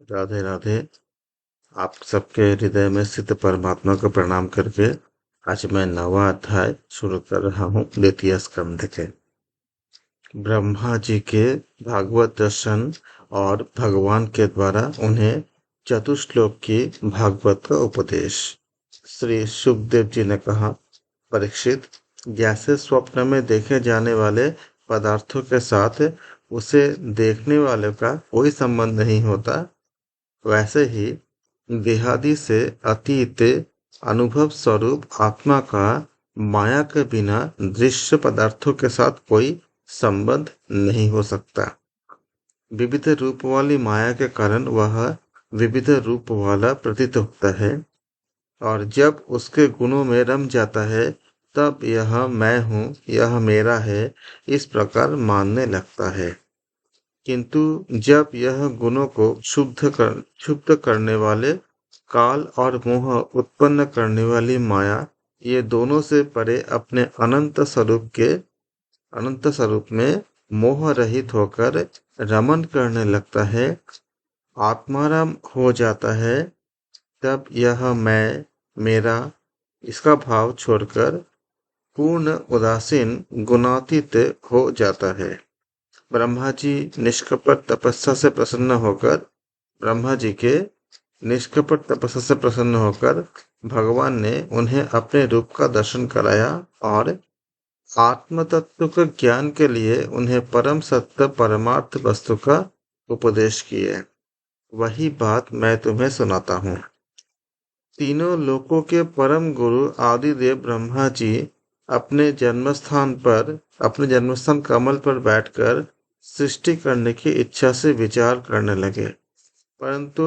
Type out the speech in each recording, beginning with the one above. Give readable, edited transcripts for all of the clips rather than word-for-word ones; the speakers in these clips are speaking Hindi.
राधे राधे। आप सबके हृदय में स्थित परमात्मा को प्रणाम करके आज मैं नवा अध्याय शुरू कर रहा हूँ द्वितीय स्कंद के। ब्रह्मा जी के भागवत दर्शन और भगवान के द्वारा उन्हें चतुश्लोक की भागवत का उपदेश। श्री सुखदेव जी ने कहा, परीक्षित, जैसे स्वप्न में देखे जाने वाले पदार्थों के साथ उसे देखने वाले का कोई संबंध नहीं होता, वैसे ही देहादि से अतीत अनुभव स्वरूप आत्मा का माया के बिना दृश्य पदार्थों के साथ कोई संबंध नहीं हो सकता। विविध रूप वाली माया के कारण वह विविध रूप वाला प्रतीत होता है, और जब उसके गुणों में रम जाता है तब यह मैं हूँ, यह मेरा है, इस प्रकार मानने लगता है। किंतु जब यह गुणों को क्षुब्ध करने वाले काल और मोह उत्पन्न करने वाली माया, ये दोनों से परे अपने अनंत स्वरूप में मोह रहित होकर रमन करने लगता है, आत्माराम हो जाता है, तब यह मैं, मेरा, इसका भाव छोड़कर पूर्ण उदासीन गुणातीत हो जाता है। ब्रह्मा जी निष्कपट तपस्या से प्रसन्न होकर ब्रह्मा जी के निष्कपट तपस्या से प्रसन्न होकर भगवान ने उन्हें अपने रूप का दर्शन कराया और आत्म तत्व के ज्ञान के लिए उन्हें परम सत्य परमार्थ वस्तु का उपदेश किए। वही बात मैं तुम्हें सुनाता हूँ। तीनों लोकों के परम गुरु आदिदेव ब्रह्मा जी अपने जन्मस्थान कमल पर बैठकर सृष्टि करने की इच्छा से विचार करने लगे। परंतु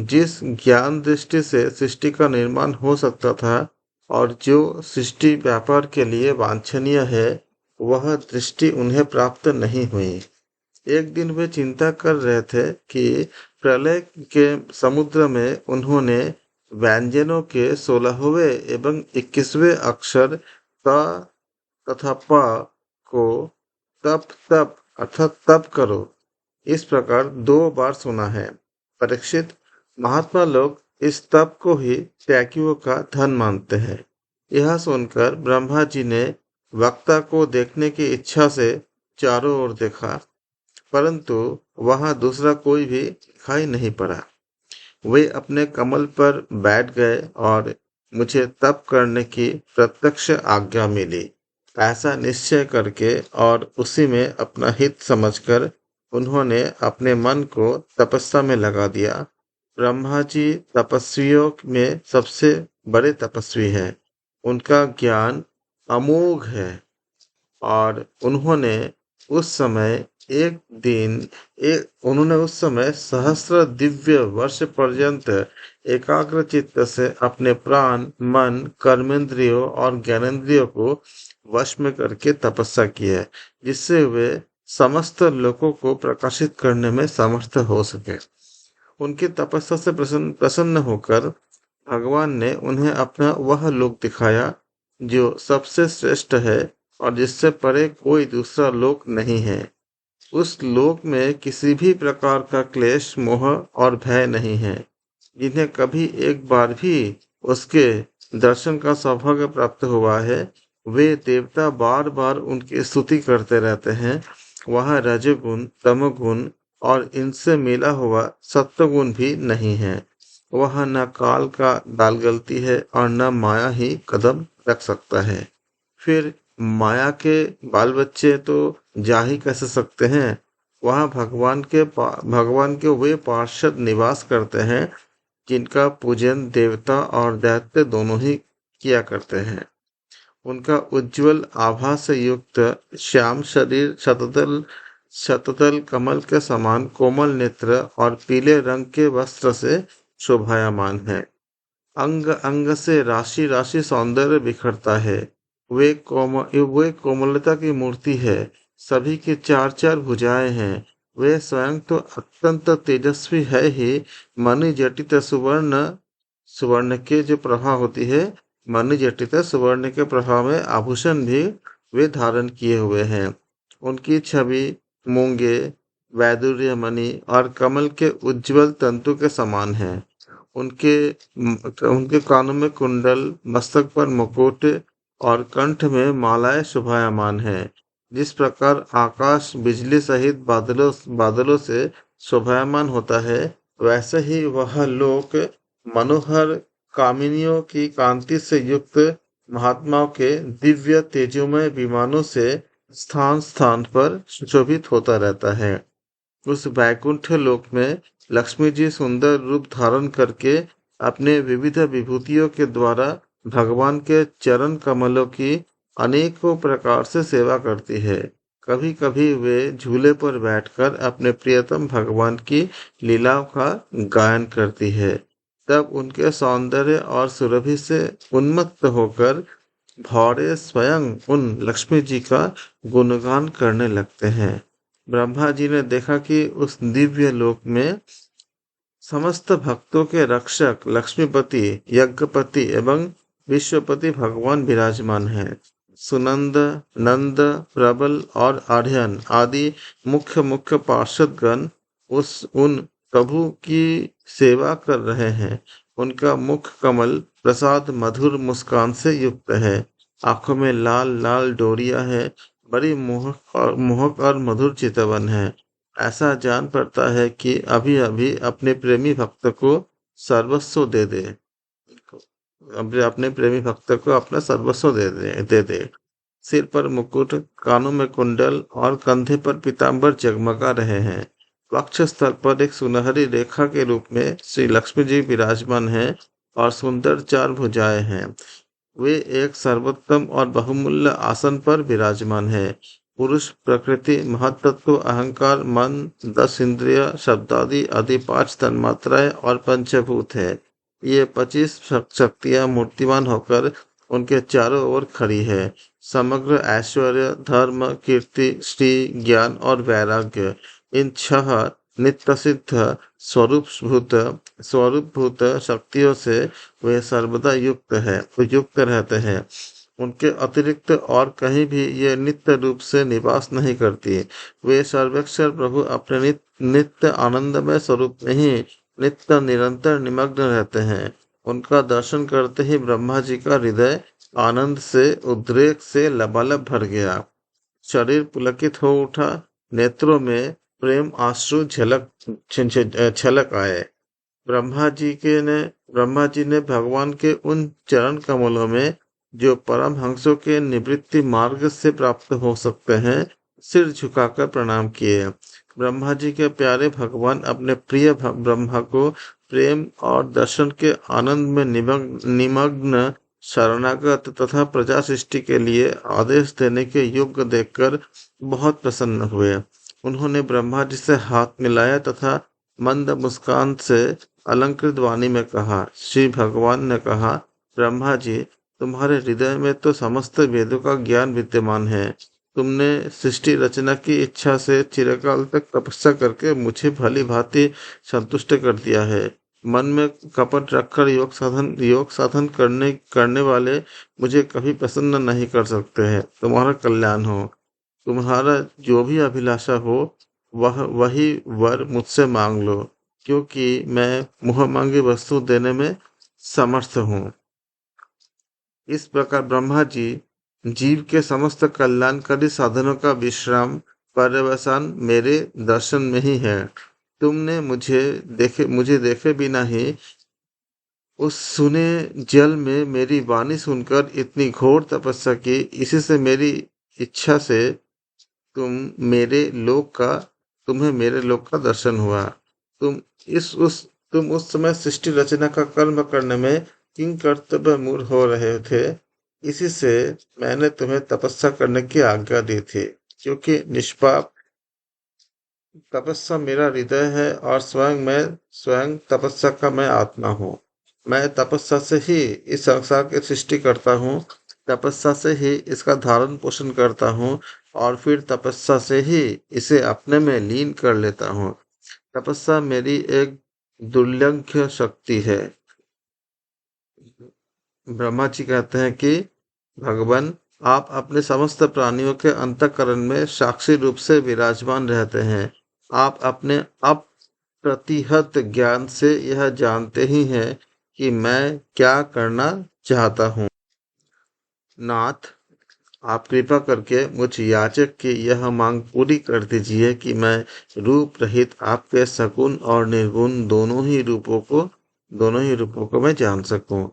जिस ज्ञान दृष्टि से सृष्टि का निर्माण हो सकता था और जो सृष्टि व्यापार के लिए वांछनीय है, वह दृष्टि उन्हें प्राप्त नहीं हुई। एक दिन वे चिंता कर रहे थे कि प्रलय के समुद्र में उन्होंने व्यंजनों के 16वें एवं 21वें अक्षर त तथा प को तप तप अर्थात तप करो, इस प्रकार 2 बार सुना है। परीक्षित, महात्मा लोग इस तप को ही त्यागियों का धन मानते हैं। यह सुनकर ब्रह्मा जी ने वक्ता को देखने की इच्छा से चारों ओर देखा, परंतु वहां दूसरा कोई भी दिखाई नहीं पड़ा। वे अपने कमल पर बैठ गए और मुझे तप करने की प्रत्यक्ष आज्ञा मिली, ऐसा निश्चय करके और उसी में अपना हित समझकर उन्होंने अपने मन को तपस्या में लगा दिया। ब्रह्मा जी तपस्वियों में सबसे बड़े तपस्वी हैं। उनका ज्ञान अमोघ है और उस समय उन्होंने उस समय सहस्र दिव्य वर्ष पर्यंत एकाग्र चित्त से अपने प्राण, मन, कर्मेंद्रियों और ज्ञानेंद्रियों को वश में करके तपस्या की है, जिससे वे समस्त लोकों को प्रकाशित करने में समर्थ हो सके। उनकी तपस्या से प्रसन्न होकर भगवान ने उन्हें अपना वह लोक दिखाया जो सबसे श्रेष्ठ है और जिससे परे कोई दूसरा लोक नहीं है। उस लोक में किसी भी प्रकार का क्लेश, मोह और भय नहीं है। जिन्हें कभी एक बार भी उसके दर्शन का सौभाग्य प्राप्त हुआ है, वे देवता बार बार उनकी स्तुति करते रहते हैं। वहाँ रजोगुण, तमोगुण और इनसे मिला हुआ सत्वगुण भी नहीं है। वहाँ न काल का दाल गलती है और न माया ही कदम रख सकता है। फिर माया के बाल बच्चे तो जा ही कैसे सकते हैं। वहाँ भगवान के वे पार्षद निवास करते हैं जिनका पूजन देवता और दैत्य दोनों ही किया करते हैं। उनका उज्जवल आभा से युक्त श्याम शरीर शतदल कमल के समान कोमल नेत्र और पीले रंग के वस्त्र से शोभायमान है। अंग अंग से राशि राशि सौंदर्य बिखरता है। वे कोमलता की मूर्ति है। सभी की 4 भुजाएं हैं। वे स्वयं तो अत्यंत तेजस्वी है ही। मणि जटित सुवर्ण के जो प्रभा होती है, मणि जटित सुवर्ण के प्रभाव में आभूषण भी वे धारण किए हुए हैं। उनकी छवि मूंगे, वैदुर्य मणि और कमल के उज्जवल तंतु के समान है। उनके उनके कानों में कुंडल, मस्तक पर मुकुट और कंठ में मालाएं शोभायमान है। जिस प्रकार आकाश बिजली सहित बादलों से शोभायमान होता है, वैसे ही वह लोक मनोहर कामिनियों की कांति से युक्त महात्माओं के दिव्य तेजोमय विमानों से स्थान स्थान पर सुशोभित होता रहता है। उस वैकुंठ लोक में लक्ष्मी जी सुंदर रूप धारण करके अपने विविध विभूतियों के द्वारा भगवान के चरण कमलों की अनेकों प्रकार से सेवा करती है। कभी कभी वे झूले पर बैठकर अपने प्रियतम भगवान की लीलाओं का गायन करती है। तब उनके सौंदर्य और सुरभि से उन्मत्त होकर भौरे स्वयं उन लक्ष्मी जी का गुणगान करने लगते हैं। ब्रह्मा जी ने देखा कि उस दिव्य लोक में समस्त भक्तों के रक्षक लक्ष्मीपति, यज्ञपति एवं विश्वपति भगवान विराजमान हैं। सुनंद, नंद, प्रबल और आर्यन आदि मुख्य मुख्य पार्षदगण उन प्रभु की सेवा कर रहे हैं। उनका मुख कमल प्रसाद मधुर मुस्कान से युक्त है। आंखों में लाल लाल डोरियां है। बड़ी मोहक और मधुर चितवन है। ऐसा जान पड़ता है कि अभी अभी अपने प्रेमी भक्त को सर्वस्व दे दे। अपने प्रेमी भक्त को अपना सर्वस्व दे दे। सिर पर मुकुट, कानों में कुंडल और कंधे पर पीताम्बर जगमगा रहे हैं। वक्ष स्थल पर एक सुनहरी रेखा के रूप में श्री लक्ष्मी जी विराजमान हैं और सुंदर चार भुजाएं हैं। वे एक सर्वोत्तम और बहुमूल्य आसन पर विराजमान है। पुरुष प्रकृति, महतत्व, अहंकार, मन, 10 इंद्रिय, शब्दादि आदि 5 तन्मात्राएं और पंचभूत है। ये 25 शक्तियां मूर्तिमान होकर उनके चारों ओर खड़ी है। समग्र ऐश्वर्य, धर्म, कीर्ति, श्री, ज्ञान और वैराग्य, इन 6 नित्य सिद्ध स्वरूपभूत शक्तियों से वे सर्वदा युक्त रहते हैं। उनके अतिरिक्त और कहीं भी ये नित्य रूप से निवास नहीं करती। वे सर्वेक्षर प्रभु अपने नित्य आनंदमय स्वरूप में ही नित्य निरंतर निमग्न रहते हैं। उनका दर्शन करते ही ब्रह्मा जी का हृदय आनंद से, उद्रेक से लबालब भर गया। शरीर पुलकित हो उठा। नेत्रों में प्रेम आंसू छलक आए। ब्रह्मा जी ने भगवान के उन चरण कमलों में, जो परम हंसों के निवृत्ति मार्ग से प्राप्त हो सकते हैं, सिर झुकाकर प्रणाम किए। ब्रह्मा जी के प्यारे भगवान अपने प्रिय ब्रह्मा को प्रेम और दर्शन के आनंद में निमग्न शरणागत तथा प्रजा सृष्टि के लिए आदेश देने के योग्य देखकर बहुत प्रसन्न हुए। उन्होंने ब्रह्मा जी से हाथ मिलाया तथा मंद मुस्कान से अलंकृत वाणी में कहा। श्री भगवान ने कहा, ब्रह्मा जी, तुम्हारे हृदय में तो समस्त वेदों का ज्ञान विद्यमान है। तुमने सृष्टि रचना की इच्छा से चिरकाल तक तपस्या करके मुझे भली भांति संतुष्ट कर दिया है। मन में कपट रखकर योग साधन करने वाले मुझे कभी प्रसन्न नहीं कर सकते हैं। तुम्हारा कल्याण हो। तुम्हारा जो भी अभिलाषा हो, वही वर मुझसे मांग लो, क्योंकि मैं मुँह मांगी वस्तु देने में समर्थ हूँ। इस प्रकार ब्रह्मा जी जीव के समस्त कल्याणकारी साधनों का विश्राम पर्यवसान मेरे दर्शन में ही है। तुमने मुझे देखे बिना ही उस सुने जल में मेरी वाणी सुनकर इतनी घोर तपस्या की। इसी से मेरी इच्छा से तुम्हें मेरे लोक का दर्शन हुआ। तुम उस समय सृष्टि रचना का कर्म करने में किंग कर्तव्य मूल हो रहे थे। इसी से मैंने तुम्हें तपस्या करने की आज्ञा दी थी, क्योंकि निष्पाप तपस्या मेरा हृदय है और स्वयं तपस्या का मैं आत्मा हूँ। मैं तपस्या से ही इस संसार की सृष्टि करता हूँ। तपस्या से ही इसका धारण पोषण करता हूँ और फिर तपस्या से ही इसे अपने में लीन कर लेता हूँ। तपस्या मेरी एक दुर्लंघ्य शक्ति है। ब्रह्मा जी कहते हैं कि भगवान, आप अपने समस्त प्राणियों के अंतःकरण में साक्षी रूप से विराजमान रहते हैं। आप अपने अप्रतिहत ज्ञान से यह जानते ही हैं कि मैं क्या करना चाहता हूँ। नाथ, आप कृपा करके मुझ याचक की यह मांग पूरी कर दीजिए कि मैं रूप रहित आपके सगुण और निर्गुण दोनों ही रूपों को मैं जान सकूं।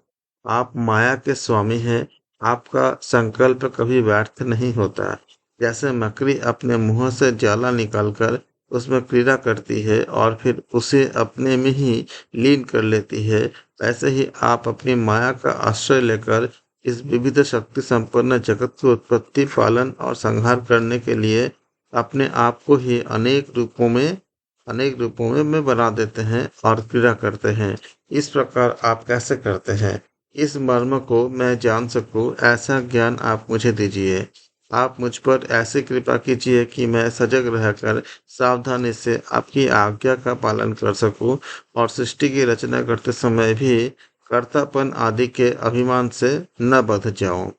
आप माया के स्वामी हैं। आपका संकल्प कभी व्यर्थ नहीं होता। जैसे मकड़ी अपने मुंह से जाला निकालकर उसमें क्रीड़ा करती है और फिर उसे अपने में ही लीन कर लेती है, वैसे ही आप अपनी माया का आश्रय लेकर इस विविध शक्ति संपन्न जगत की उत्पत्ति, पालन और संहार करने के लिए अपने आप को ही अनेक रूपों में में बना देते हैं और क्रीड़ा करते हैं। इस प्रकार आप कैसे करते हैं? इस मर्म को मैं जान सकूं, ऐसा ज्ञान आप मुझे दीजिए। आप मुझ पर ऐसी कृपा कीजिए कि मैं सजग रहकर सावधानी से आपकी आज्ञा का पालन कर सकूं और सृष्टि की रचना करते समय भी कर्तापन आदि के अभिमान से न बंध जाऊं।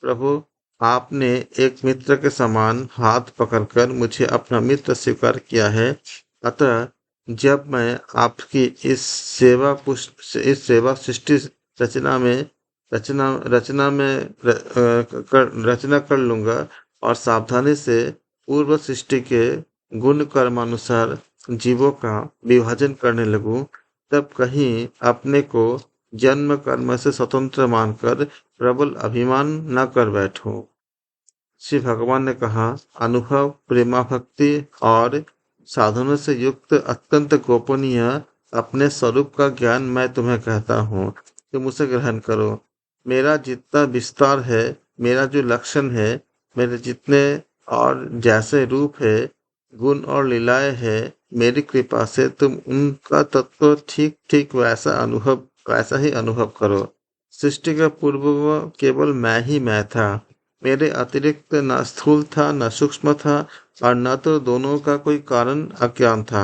प्रभु, आपने एक मित्र के समान हाथ पकड़कर मुझे अपना मित्र स्वीकार किया है। अतः जब मैं आपकी इस सेवा सृष्टि रचना में रचना कर लूंगा और सावधानी से पूर्व सृष्टि के गुण कर्मानुसार जीवों का विभाजन करने लगूं, तब कहीं अपने को जन्म कर्म से स्वतंत्र मानकर प्रबल अभिमान न कर बैठूं। श्री भगवान ने कहा, अनुभव, प्रेमा भक्ति और साधनों से युक्त अत्यंत गोपनीय अपने स्वरूप का ज्ञान मैं तुम्हें कहता हूँ। तुम उसे ग्रहण करो। मेरा जितना विस्तार है, मेरा जो लक्षण है, मेरे जितने और जैसे रूप है, गुण और लीलाएं है, मेरी कृपा से तुम उनका तत्व ठीक ठीक वैसा ही अनुभव करो। सृष्टि का पूर्व केवल मैं था। मेरे अतिरिक्त न स्थूल था, न सूक्ष्म था और न तो दोनों का कोई कारण अज्ञान था।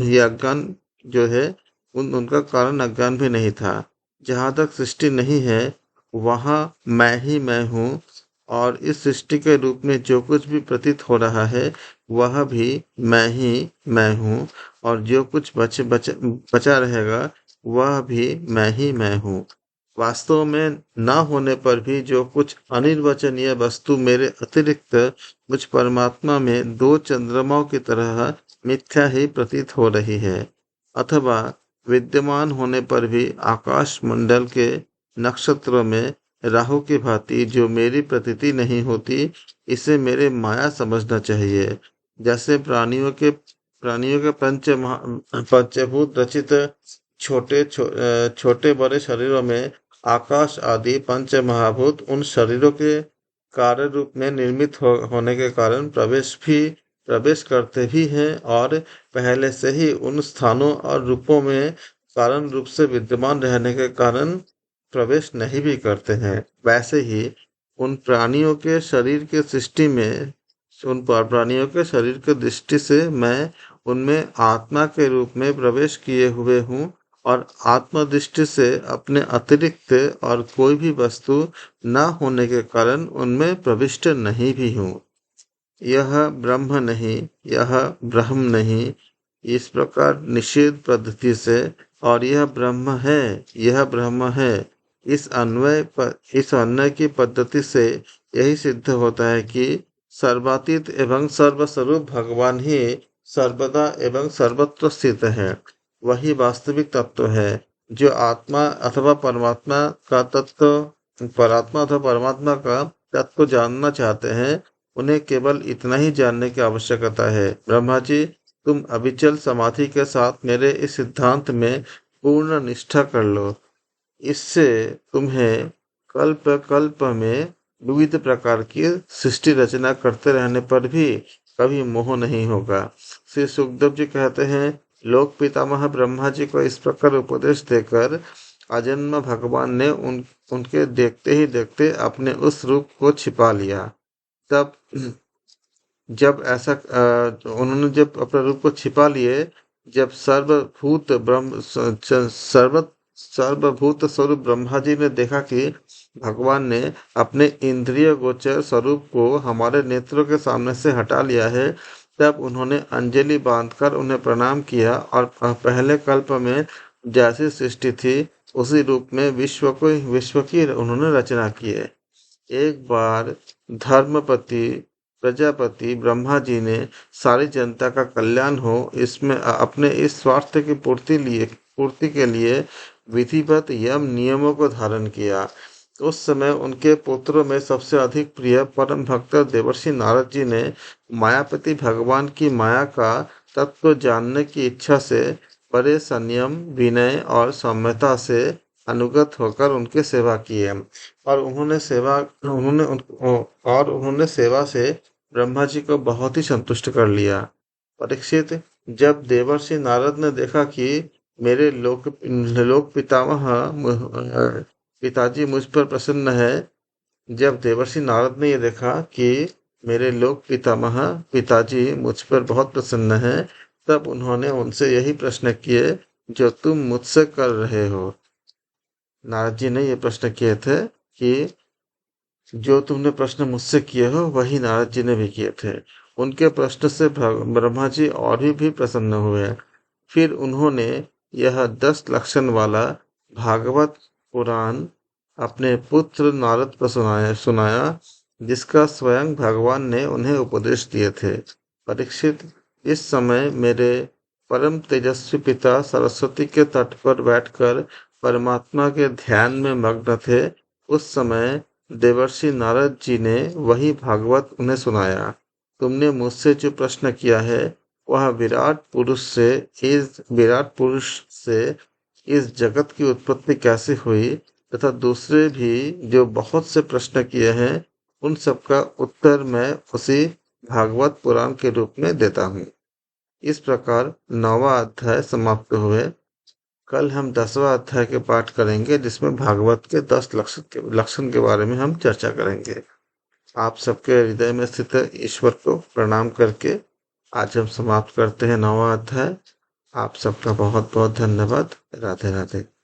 ये अज्ञान जो है, उनका कारण अज्ञान भी नहीं था। जहाँ तक सृष्टि नहीं है, वहाँ मैं ही मैं हूँ और इस सृष्टि के रूप में जो कुछ भी प्रतीत हो रहा है, वह भी मैं ही मैं हूँ और जो कुछ बचा रहेगा, वह भी मैं ही मैं हूँ। वास्तव में न होने पर भी जो कुछ अनिर्वचनीय वस्तु मेरे अतिरिक्त मुझ परमात्मा में दो चंद्रमाओं की तरह मिथ्या ही प्रतीत हो रही है, अथवा विद्यमान होने पर भी आकाश मंडल के नक्षत्रों में राहु की भांति जो मेरी प्रतीति नहीं होती, इसे मेरे माया समझना चाहिए। जैसे प्राणियों के पंचभूत रचित छोटे बड़े शरीरों में आकाश आदि पंच महाभूत उन शरीरों के कार्य रूप में निर्मित होने के कारण प्रवेश करते भी हैं और पहले से ही उन स्थानों और रूपों में कारण रूप से विद्यमान रहने के कारण प्रवेश नहीं भी करते हैं। वैसे ही उन प्राणियों के शरीर के सृष्टि में प्राणियों के शरीर के दृष्टि से मैं उनमें आत्मा के रूप में प्रवेश किए हुए हूँ और आत्म दृष्टि से अपने अतिरिक्त और कोई भी वस्तु न होने के कारण उनमें प्रविष्ट नहीं भी हूँ। यह ब्रह्म नहीं, यह ब्रह्म नहीं, इस प्रकार निषेध पद्धति से, और यह ब्रह्म है, यह ब्रह्म है, इस अन्वय की पद्धति से यही सिद्ध होता है कि सर्वातीत एवं सर्वस्वरूप भगवान ही सर्वदा एवं सर्वत्र स्थित है। वही वास्तविक तत्व है। जो आत्मा अथवा परमात्मा का तत्व जानना चाहते हैं, उन्हें केवल इतना ही जानने की आवश्यकता है। ब्रह्मा जी, तुम अविचल समाधि के साथ मेरे इस सिद्धांत में पूर्ण निष्ठा कर लो। इससे तुम्हें कल्प कल्प में विविध प्रकार की सृष्टि रचना करते रहने पर भी कभी मोह नहीं होगा। श्री सुखदेव जी कहते हैं, लोक पितामह ब्रह्मा जी को इस प्रकार उपदेश देकर अजन्म भगवान ने उनके देखते ही देखते अपने उस रूप को छिपा लिया। तब जब ऐसा उन्होंने जब अपने रूप को छिपा लिए, जब सर्वभूत स्वरूप ब्रह्मा जी ने देखा कि भगवान ने अपने इंद्रिय गोचर स्वरूप को हमारे नेत्रों के सामने से हटा लिया है, तब उन्होंने अंजलि बांधकर उन्हें प्रणाम किया और पहले कल्प में जैसी सृष्टि थी उसी रूप में विश्व की उन्होंने रचना की है। एक बार धर्मपति प्रजापति ब्रह्मा जी ने सारी जनता का कल्याण हो इसमें अपने इस स्वार्थ की पूर्ति के लिए विधिवत यम नियमों को धारण किया। उस समय उनके पुत्रों में सबसे अधिक प्रिय परम भक्त देवर्षि नारद जी ने मायापति भगवान की माया का तत्व जानने की इच्छा से बड़े संयम विनय और सौम्यता से अनुगत होकर उनकी सेवा की है। और उन्होंने सेवा से ब्रह्मा जी को बहुत ही संतुष्ट कर लिया। परीक्षित, जब देवर्षि नारद ने देखा कि मेरे लोक पिताजी मुझ पर प्रसन्न है जब देवर्षि नारद ने ये देखा कि मेरे लोक पिताजी मुझ पर बहुत प्रसन्न हैं, तब उन्होंने उनसे यही प्रश्न किए जो तुम मुझसे कर रहे हो। नारद जी ने ये प्रश्न किए थे कि जो तुमने प्रश्न मुझसे किए हो वही नारद जी ने भी किए थे। उनके प्रश्न से ब्रह्मा जी और भी प्रसन्न हुए। फिर उन्होंने यह 10 लक्षण वाला भागवत पुराण अपने पुत्र नारद को सुनाया जिसका स्वयं भगवान ने उन्हें उपदेश दिए थे। परीक्षित, इस समय मेरे परम तेजस्वी पिता सरस्वती के तट पर बैठकर परमात्मा के ध्यान में मग्न थे। उस समय देवर्षि नारद जी ने वही भागवत उन्हें सुनाया। तुमने मुझसे जो प्रश्न किया है वह विराट पुरुष से इस जगत की उत्पत्ति कैसे हुई तथा दूसरे भी जो बहुत से प्रश्न किए हैं उन सबका उत्तर मैं उसी भागवत पुराण के रूप में देता हूँ। इस प्रकार 9वां अध्याय समाप्त हुए। कल हम 10वां अध्याय के पाठ करेंगे जिसमें भागवत के 10 लक्षण के बारे में हम चर्चा करेंगे। आप सबके हृदय में स्थित ईश्वर को प्रणाम करके आज हम समाप्त करते हैं 9वां अध्याय। आप सबका बहुत बहुत धन्यवाद। राधे राधे।